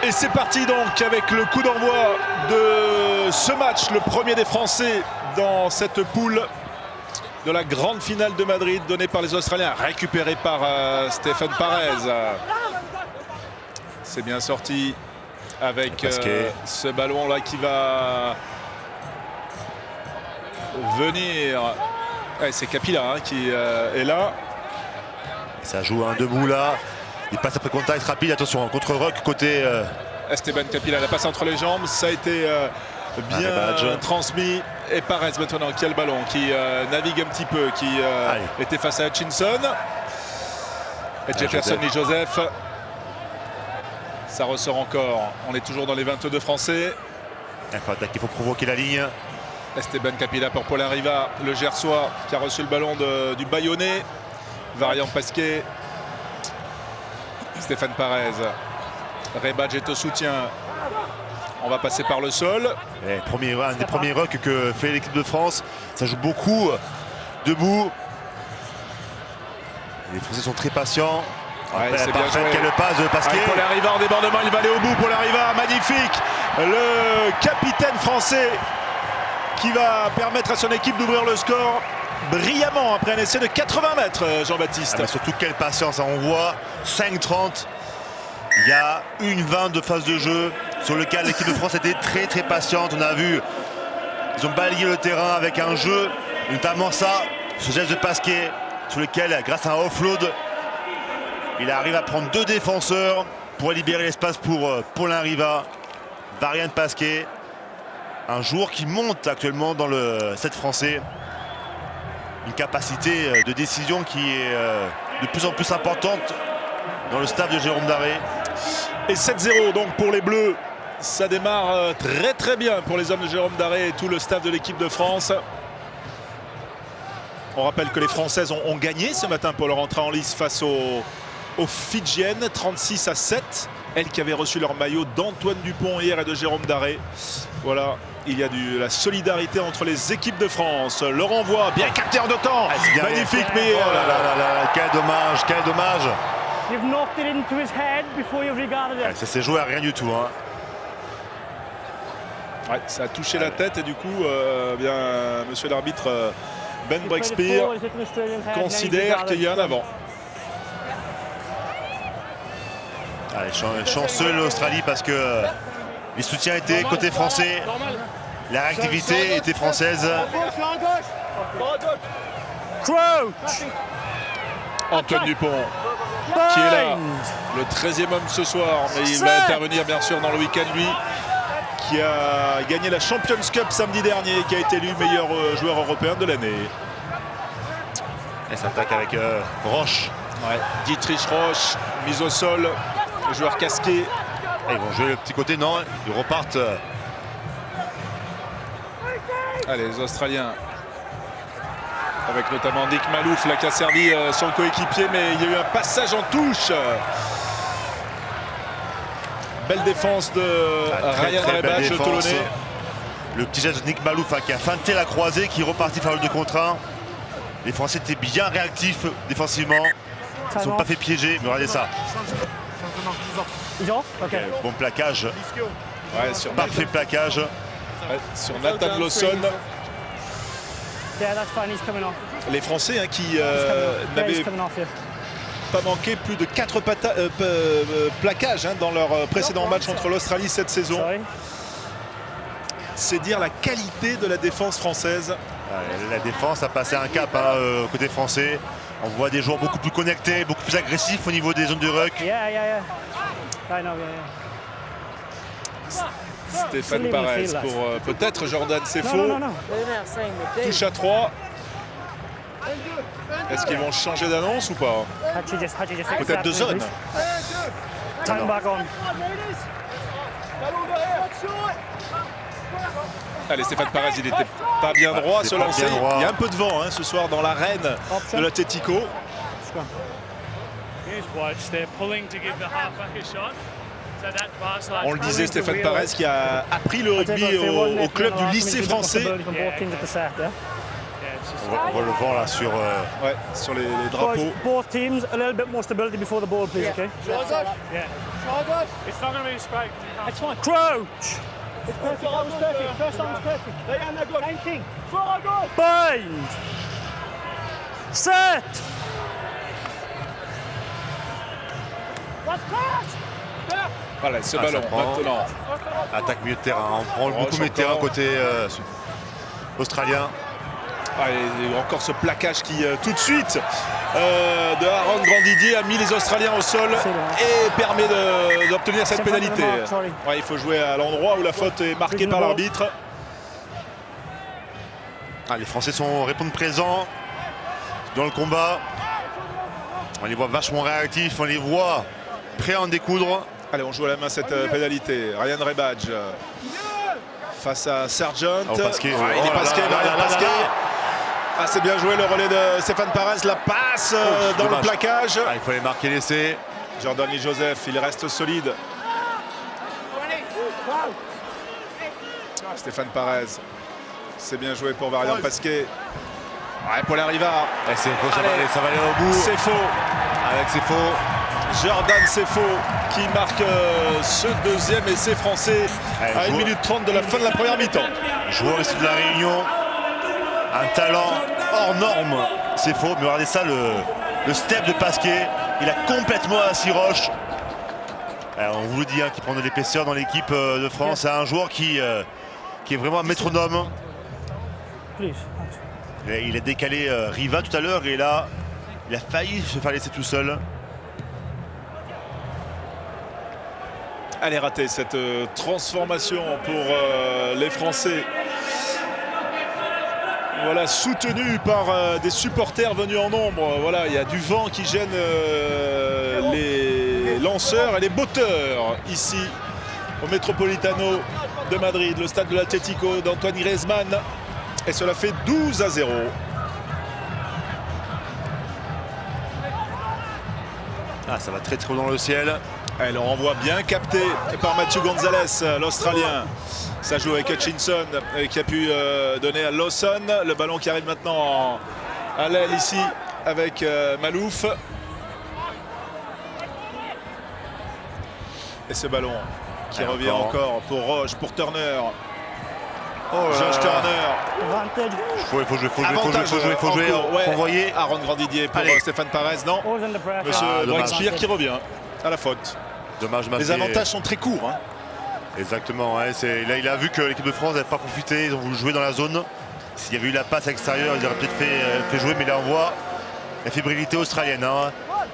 Et c'est parti donc avec le coup d'envoi de ce match, le premier des Français dans cette poule de la grande finale de Madrid donnée par les Australiens, récupéré par Stéphane Parez. C'est bien sorti avec ce ballon là qui va venir. Ouais, c'est Capilla hein, qui est là. Ça joue un debout là. Il passe après contact rapide, attention, contre Ruck côté... Esteban Capilla, la passe entre les jambes, ça a été bien transmis. Et Parez maintenant qui a le ballon, qui navigue un petit peu, qui était face à Hutchinson. Et Jefferson et Joseph. Ça ressort encore, on est toujours dans les 22 Français. Il faut provoquer la ligne. Esteban Capilla pour Paul Arriva, le Gersois qui a reçu le ballon du Bayonnais. Variant Pasquet. Stéphane Parez. Rebadge est au soutien. On va passer par le sol. Un des premiers rucks que fait l'équipe de France. Ça joue beaucoup debout. Les Français sont très patients. Ouais, c'est bien joué. Quelle passe de Pasquet. Paul Arriva en débordement, il va aller au bout. Paul Arriva, magnifique. Le capitaine français qui va permettre à son équipe d'ouvrir le score brillamment après un essai de 80 mètres, Jean-Baptiste. Surtout quelle patience, on voit 5-30. Il y a 1-20 de phase de jeu sur lequel l'équipe de France était très patiente. On a vu, ils ont balayé le terrain avec un jeu, notamment ça, ce geste de Pasquet, sur lequel, grâce à un offload, il arrive à prendre 2 défenseurs pour libérer l'espace pour Paulin Riva. Variant Pasquet, un joueur qui monte actuellement dans le set français. Une capacité de décision qui est de plus en plus importante dans le staff de Jérôme Daré. Et 7-0 donc pour les Bleus. Ça démarre très bien pour les hommes de Jérôme Daré et tout le staff de l'équipe de France. On rappelle que les Françaises ont gagné ce matin pour leur entrée en lice face aux Fidjiennes, 36-7. Elles qui avaient reçu leur maillot d'Antoine Dupont hier et de Jérôme Daré. Voilà, il y a la solidarité entre les équipes de France. Le renvoi, bien capté en 2 temps. Magnifique, mais... Oh là, quel dommage. Ça s'est joué à rien du tout. Hein. Ouais, ça a touché la tête et du coup, monsieur l'arbitre Ben Breakspear considère qu'il y a un avant. Allez, chanceux l'Australie parce que les soutiens étaient côté français, la réactivité était française. Antoine Dupont qui est là, le 13e homme ce soir, mais il va intervenir bien sûr dans le week-end, lui qui a gagné la Champions Cup samedi dernier, qui a été élu meilleur joueur européen de l'année. Elle s'attaque avec Roche. Ouais. Dietrich Roche, mise au sol, le joueur casqué. Et ils vont jouer le petit côté, non, ils repartent. Allez, les Australiens. Avec notamment Nick Malouf là, qui a servi son coéquipier, mais il y a eu un passage en touche. Belle défense de Ryan Rebadge, le Toulonnais. Le petit geste de Nick Malouf qui a feinté la croisée, qui est reparti faire le 2 contre 1. Les Français étaient bien réactifs défensivement. Ils ne sont pas fait piéger, mais regardez ça. Bon plaquage. Ouais, sur parfait plaquage. Ouais, sur Nathan Lawson. Les Français qui n'avaient pas manqué plus de 4 plaquages dans leur précédent match contre l'Australie cette saison. C'est dire la qualité de la défense française. La défense a passé un cap côté français. On voit des joueurs beaucoup plus connectés, beaucoup plus agressifs au niveau des zones de ruck. Stéphane Parez pour peut-être Jordan Sefo. Touche à 3. Est-ce qu'ils vont changer d'annonce ou pas? Peut-être de zone. Allez, Stéphane Parez, il n'était pas bien droit à se lancer. Il y a un peu de vent ce soir dans l'arène de l'Atlético. On le disait, Stéphane Parez qui a appris le rugby au club du lycée français. On voit le vent là sur... Ouais, sur les drapeaux. Both teams, a little bit more stability before the ball, please, okay? Yeah. It's not going to be a strike. It's fine. Crouch! It's perfect. That was perfect. First time was perfect. Diana, go. Same thing. Flora, go. Bind! Set! Let's crash. Voilà, ce Ah, ballon ça prend. maintenant. Attaque milieu de terrain. On prend beaucoup milieu de terrain côté australien. Ah, et encore ce plaquage qui tout de suite de Aaron Grandidier a mis les Australiens au sol et permet d'obtenir cette pénalité. Ouais, il faut jouer à l'endroit où la faute est marquée par l'arbitre. Ah, les Français répondent présents dans le combat. On les voit vachement réactifs, on les voit prêts à en découdre. Allez, on joue à la main cette pénalité. Ryan Rebadge face à Sargent. Oh, Pasquet. Il est Pasquet, Pasquet. Ah, c'est bien joué le relais de Stéphane Parez. La passe dans dommage. le plaquage. Ah, il fallait marquer l'essai. Jordan Lee Joseph, il reste solide. Stéphane Parez. C'est bien joué pour Varian Pasquet. Ouais, Paul Arriva. C'est faux, ça va aller au bout. C'est faux. Avec c'est faux. Jordan Sefo qui marque ce deuxième essai français à 1 minute 30 de la fin de la première mi-temps. Joueur ici de la Réunion. Un talent hors norme. C'est faux, mais regardez ça, le step de Pasquet. Il a complètement assis Roche. Alors, on vous le dit, qu'il prend de l'épaisseur dans l'équipe de France. C'est un joueur qui est vraiment un métronome. Please. Il a décalé Riva tout à l'heure et là, il a failli se faire laisser tout seul. Elle est ratée cette transformation pour les Français. Voilà, soutenu par des supporters venus en nombre. Voilà, il y a du vent qui gêne les lanceurs et les botteurs ici au Metropolitano de Madrid, le stade de l'Atlético d'Antoine Griezmann. Et cela fait 12-0. Ah, ça va très très haut dans le ciel. Et le renvoi bien capté par Mathieu Gonzalez, l'Australien. Ça joue avec Hutchinson qui a pu donner à Lawson. Le ballon qui arrive maintenant à l'aile ici avec Malouf. Et ce ballon qui revient encore pour Roche, pour Turner. Josh Turner. Advantage. Il faut jouer, Avantage faut jouer. ouais. Envoyer. Aaron Grandidier pour Stéphane Parez. Non, Always under pressure. Monsieur dommage. Breitspear qui revient à la faute. Dommage, Les avantages sont très courts. Hein. Exactement, ouais, là, il a vu que l'équipe de France n'avait pas profité, ils ont voulu jouer dans la zone. S'il y avait eu la passe à l'extérieur, ils auraient peut-être fait jouer, mais là on voit la fébrilité australienne. Hein.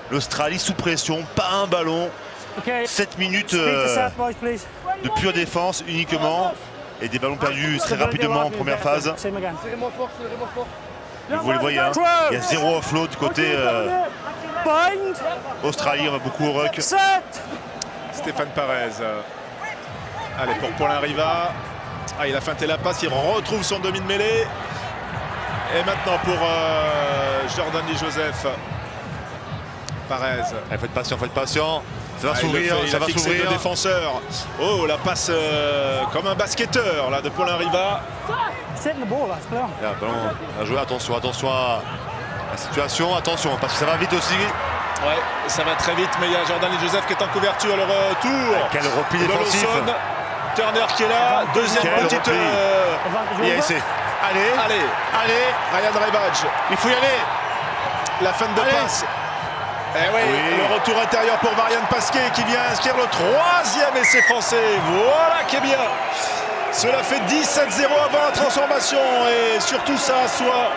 L'Australie sous pression, pas un ballon. Okay. 7 minutes Speak to set, boys, please. de pure défense uniquement. Et des ballons perdus très rapidement en première phase. Same again. Serrez-moi fort, serrez-moi fort. Vous les voyez, hein. Il y a zéro offload du côté Bind. Australie, on va beaucoup au ruck. Set. Stéphane Parez. Allez, pour Paulin Riva. Ah, il a feinté la passe, il retrouve son demi de mêlée. Et maintenant pour Jordan Lee Joseph. Parez. Allez, faites patient. Ça va s'ouvrir, il ça a va fixé s'ouvrir. le défenseur. Oh, la passe comme un basketteur là, de Paulin Riva. Setting the ball, that's clear. Là, ballon à jouer, attention à la situation, attention, parce que ça va vite aussi. Ouais, ça va très vite, mais il y a Jordan Lee Joseph qui est en couverture à le retour. Quel repli défensif. Lawson. Turner qui est là, deuxième Quel petite. repli. Advantage Il y a over. essai. Allez, Ryan Rebadge. il faut y aller. La fin de Allez. passe. Et oui, le retour intérieur pour Varian Pasquet qui vient inscrire le troisième essai français. Voilà qui est bien. Cela fait 17-0 avant la transformation et surtout ça assoit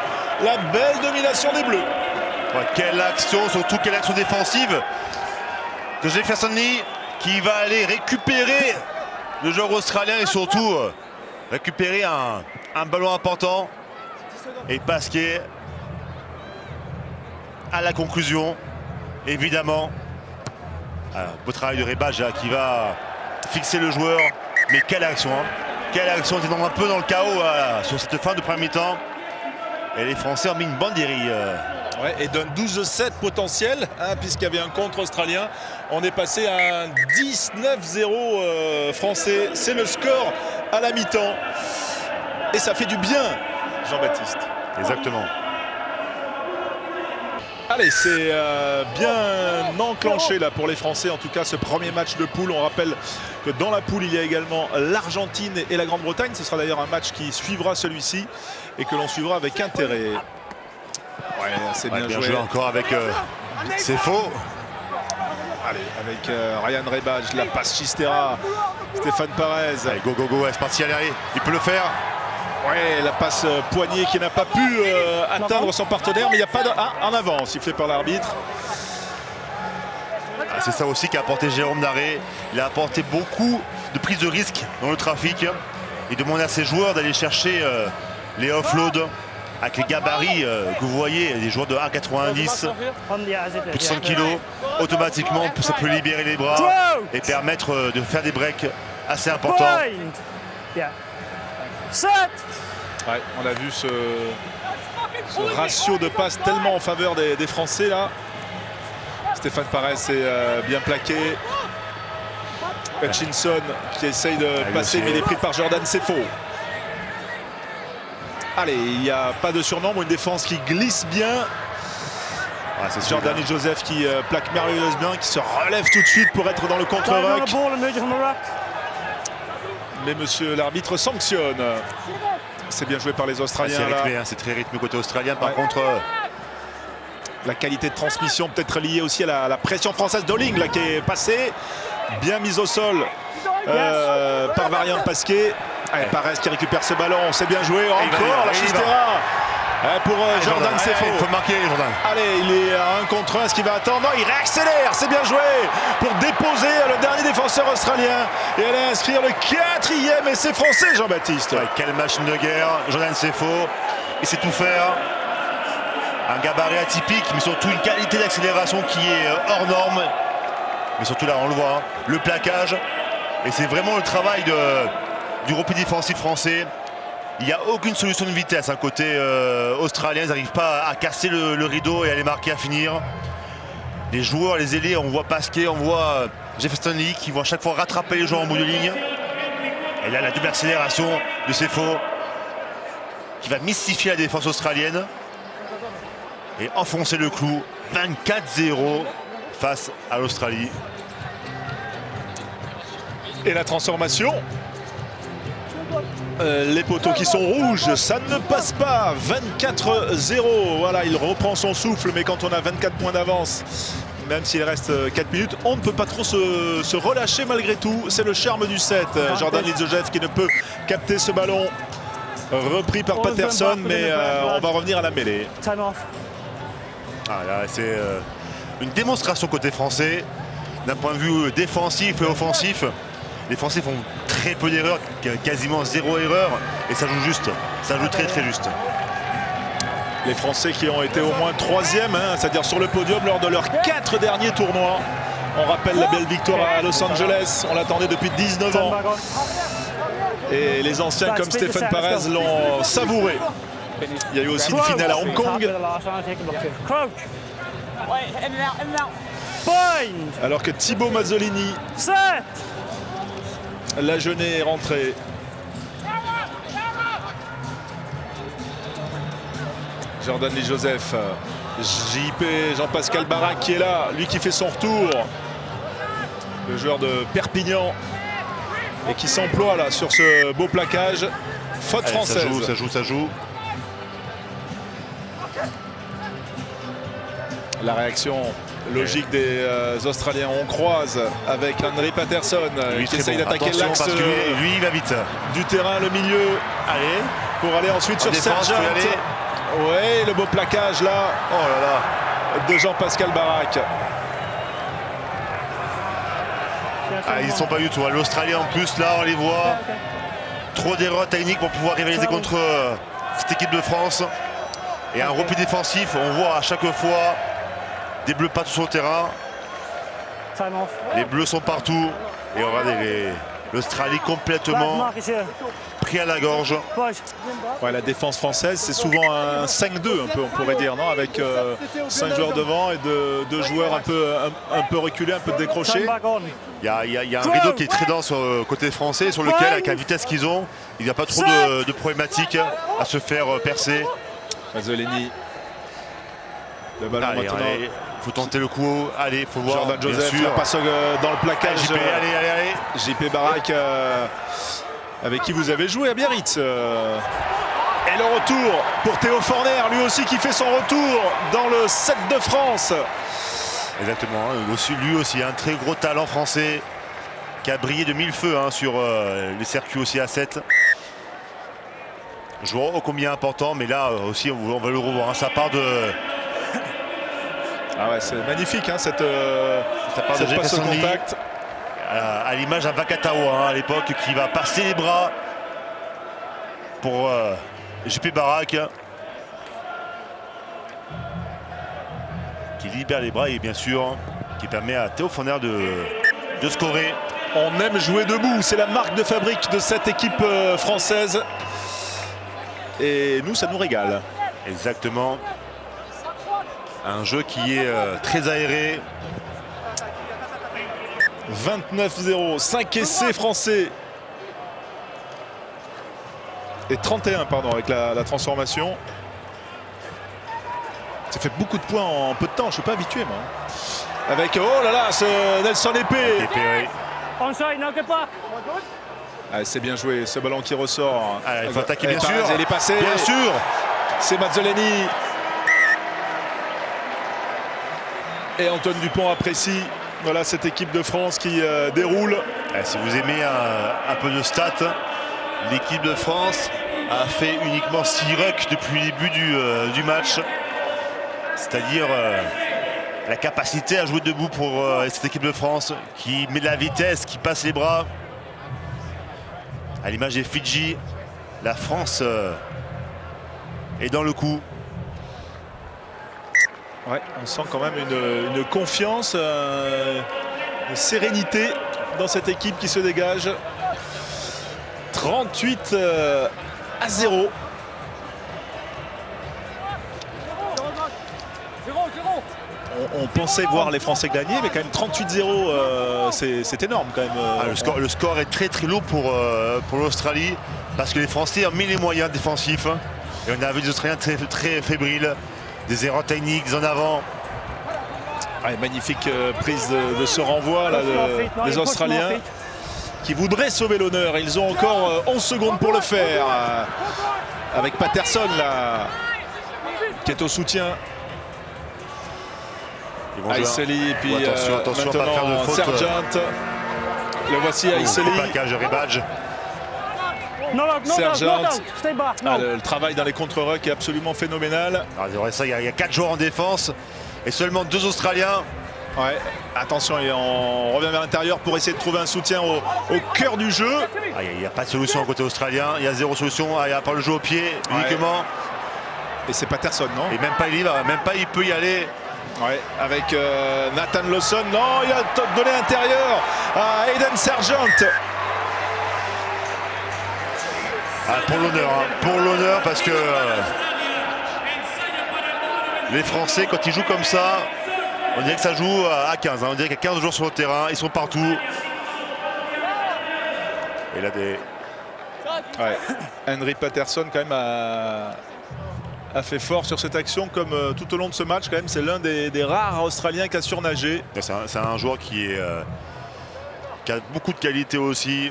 la belle domination des Bleus. Ouais, quelle action, surtout quelle action défensive de Jefferson Lee qui va aller récupérer le joueur australien et surtout récupérer un ballon important. Et Pasquet à la conclusion, évidemment. Alors, beau travail de Rebadge qui va fixer le joueur. Mais quelle action, hein. Quelle action, on était un peu dans le chaos sur cette fin de première mi-temps. Et les Français ont mis une banderie. Ouais, et d'un 12-7 potentiel, hein, puisqu'il y avait un contre australien. On est passé à un 19-0 français. C'est le score à la mi-temps. Et ça fait du bien, Jean-Baptiste. Exactement. Allez, c'est bien enclenché là pour les Français, en tout cas ce premier match de poule. On rappelle que dans la poule il y a également l'Argentine et la Grande-Bretagne. Ce sera d'ailleurs un match qui suivra celui-ci et que l'on suivra avec intérêt. Ouais, c'est bien joué encore avec c'est faux. Allez, avec Ryan Rebage, la passe Chistera, Stéphane Parez. Allez, go, c'est parti, allez, il peut le faire. Ouais, la passe poignée qui n'a pas pu atteindre son partenaire, mais il n'y a pas de... Ah, en avant, sifflé par l'arbitre. Ah, c'est ça aussi qu'a apporté Jérôme Daré. Il a apporté beaucoup de prise de risque dans le trafic. Il demandait à ses joueurs d'aller chercher les offloads avec les gabarits que vous voyez, des joueurs de 1,90, plus de 100 kg. Automatiquement, ça peut libérer les bras et permettre de faire des breaks assez importants. Ouais, on a vu ce ratio de passes tellement en faveur des Français là. Stéphane Parez est bien plaqué. Hutchinson qui essaye de passer, mais il est pris par Jordan, c'est faux. Allez, il n'y a pas de surnombre, une défense qui glisse bien. Ouais, c'est Jordan et Joseph qui plaquent merveilleusement, qui se relèvent tout de suite pour être dans le contre-ruck. Mais monsieur l'arbitre sanctionne. C'est bien joué par les Australiens. C'est très rythmé côté australien. Par contre, la qualité de transmission peut-être liée aussi à la pression française. Dolling là qui est passé, bien mise au sol par Varian Pasquet. Parez qui récupère ce ballon, c'est bien joué. Encore la Chistera. Pour Jordan, c'est faux. Il faut marquer, Jordan. Allez, il est à 1 contre 1. Est-ce qu'il va attendre? Non, il réaccélère. C'est bien joué pour déposer le dernier défenseur australien. Et aller inscrire le 4e essai français, Jean-Baptiste. Ouais, quelle machine de guerre. Jordan, c'est faux. Il sait tout faire. Un gabarit atypique, mais surtout une qualité d'accélération qui est hors norme. Mais surtout là, on le voit, le plaquage. Et c'est vraiment le travail du repli défensif français. Il n'y a aucune solution de vitesse. Côté australien, ils n'arrivent pas à casser le rideau et à les marquer à finir. Les joueurs, les ailiers, on voit Pasquet, on voit Jefferson Lee qui vont à chaque fois rattraper les joueurs en bout de ligne. Et là, la double accélération de Sefo qui va mystifier la défense australienne et enfoncer le clou. 24-0 face à l'Australie. Et la transformation. Les poteaux qui sont rouges, ça ne passe pas. 24-0. Voilà, il reprend son souffle, mais quand on a 24 points d'avance, même s'il reste 4 minutes, on ne peut pas trop se relâcher malgré tout. C'est le charme du set. Jordan Lidzojev qui ne peut capter ce ballon. Repris par Patterson, mais on va revenir à la mêlée. Ah, là, c'est une démonstration côté français. D'un point de vue défensif et offensif, les Français font très peu d'erreurs, quasiment 0 erreur, et ça joue juste, ça joue très très juste. Les Français qui ont été au moins 3e, c'est-à-dire sur le podium lors de leurs 4 derniers tournois. On rappelle la belle victoire à Los Angeles, on l'attendait depuis 19 ans. Et les anciens comme Stéphane Parez l'ont savouré. Il y a eu aussi une finale à Hong Kong. Alors que Thibaut Mazzolini, la Jeunet est rentrée. Jordan Lee-Joseph, JP, Jean-Pascal Barak qui est là, lui qui fait son retour. Le joueur de Perpignan et qui s'emploie là sur ce beau plaquage. Faute française. Ça joue. La réaction logique des Australiens. On croise avec Henry Patterson qui essaye d'attaquer l'axe. Lui, il va vite. Du terrain, le milieu. Allez. Pour aller ensuite sur Sergent. Ouais, le beau plaquage là. Oh là là. De Jean-Pascal Barak. Ah, ils ne sont pas du tout. L'Australie en plus, là, on les voit. Trop d'erreurs techniques pour pouvoir rivaliser contre cette équipe de France. Et un repli défensif, on voit à chaque fois des bleus partout sur le terrain. Les bleus sont partout. Et regardez l'Australie complètement pris à la gorge. Ouais, la défense française, c'est souvent un 5-2 un peu, on pourrait dire, non, avec 5 joueurs devant et 2 joueurs un peu reculés, un peu décrochés. Il y a un rideau qui est très dense côté français, sur lequel, avec la vitesse qu'ils ont, il n'y a pas trop de problématiques à se faire percer. Mazzolini. Le ballon Allez, maintenant. il faut tenter le coup. Allez, il faut voir. Jordan bien Joseph, sûr. la passe dans le plaquage. JP, allez. JP Barak, avec qui vous avez joué à Biarritz. Et le retour pour Théo Forner, lui aussi qui fait son retour dans le 7 de France. Exactement. Lui aussi, un très gros talent français qui a brillé de mille feux sur les circuits aussi à 7. Joueur ô combien important, mais là aussi on va le revoir. Ça part de. Ah ouais, c'est magnifique cette passe au Jefferson Lee, contact. à l'image d'un Vakatawa à l'époque, qui va passer les bras pour JP Barak, qui libère les bras et bien sûr qui permet à Théo Forner de scorer. On aime jouer debout, c'est la marque de fabrique de cette équipe française. Et nous, ça nous régale. Exactement. Un jeu qui est très aéré. 29-0, 5 essais français. Et 31, pardon, avec la transformation. Ça fait beaucoup de points en peu de temps, je ne suis pas habitué, moi. Avec, oh là là, ce Nelson Épée. Onside, now get back. Ah, c'est bien joué, ce ballon qui ressort. Ah, il faut attaquer, bien Parez, sûr. il est passé. Bien sûr. C'est Mazzoleni. Et Antoine Dupont apprécie. Voilà cette équipe de France qui déroule. Si vous aimez un peu de stats, l'équipe de France a fait uniquement 6 rucks depuis le début du match. C'est-à-dire la capacité à jouer debout pour cette équipe de France qui met de la vitesse, qui passe les bras. À l'image des Fidji, la France est dans le coup. Ouais, on sent quand même une confiance, une sérénité dans cette équipe qui se dégage. 38-0. On pensait voir les Français gagner, mais quand même 38-0, c'est énorme quand même. Le score est très lourd pour l'Australie parce que les Français ont mis les moyens défensifs. Et on a vu des Australiens très fébriles, des erreurs techniques en avant. Ouais, magnifique prise de ce renvoi là, des Australiens qui voudraient sauver l'honneur. Ils ont encore 11 secondes pour le faire. Avec Patterson là, qui est au soutien. Aïsseli et puis attention maintenant à pas faire de faute. Sergent. Le voici Aïsseli. Plaquage, rebadge. Sergent. Stay back. No. Le travail dans les contre-rucks est absolument phénoménal. Il y a 4 joueurs en défense et seulement 2 Australiens. Ouais, attention, et on revient vers l'intérieur pour essayer de trouver un soutien au cœur du jeu. Il n'y a pas de solution côté australien, il y a zéro solution, il n'y a pas le jeu au pied uniquement. Et c'est Patterson, non? Et même pas il peut y aller. Ouais, avec Nathan Lawson. Non, il a donné intérieur à Aiden Sergent. Pour l'honneur, parce que les Français, quand ils jouent comme ça, on dirait que ça joue à 15. On dirait qu'il y a 15 joueurs sur le terrain, ils sont partout. Et là, Ouais. Henry Patterson, quand même, a fait fort sur cette action, comme tout au long de ce match. Quand même, c'est l'un des rares Australiens qui a surnagé. C'est un joueur qui a beaucoup de qualité aussi,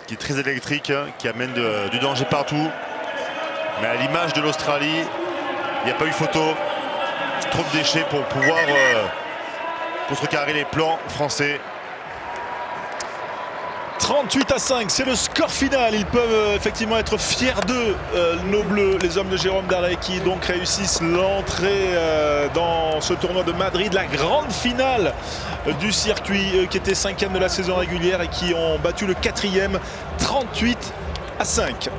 qui est très électrique, qui amène du danger partout. Mais à l'image de l'Australie, il n'y a pas eu photo. Trop de déchets pour pouvoir contrecarrer les plans français. 38-5, c'est le score final. Ils peuvent effectivement être fiers d'eux, nos Bleus, les hommes de Jérôme Daré, qui donc réussissent l'entrée dans ce tournoi de Madrid, la grande finale du circuit, qui était 5e de la saison régulière et qui ont battu le 4e, 38-5.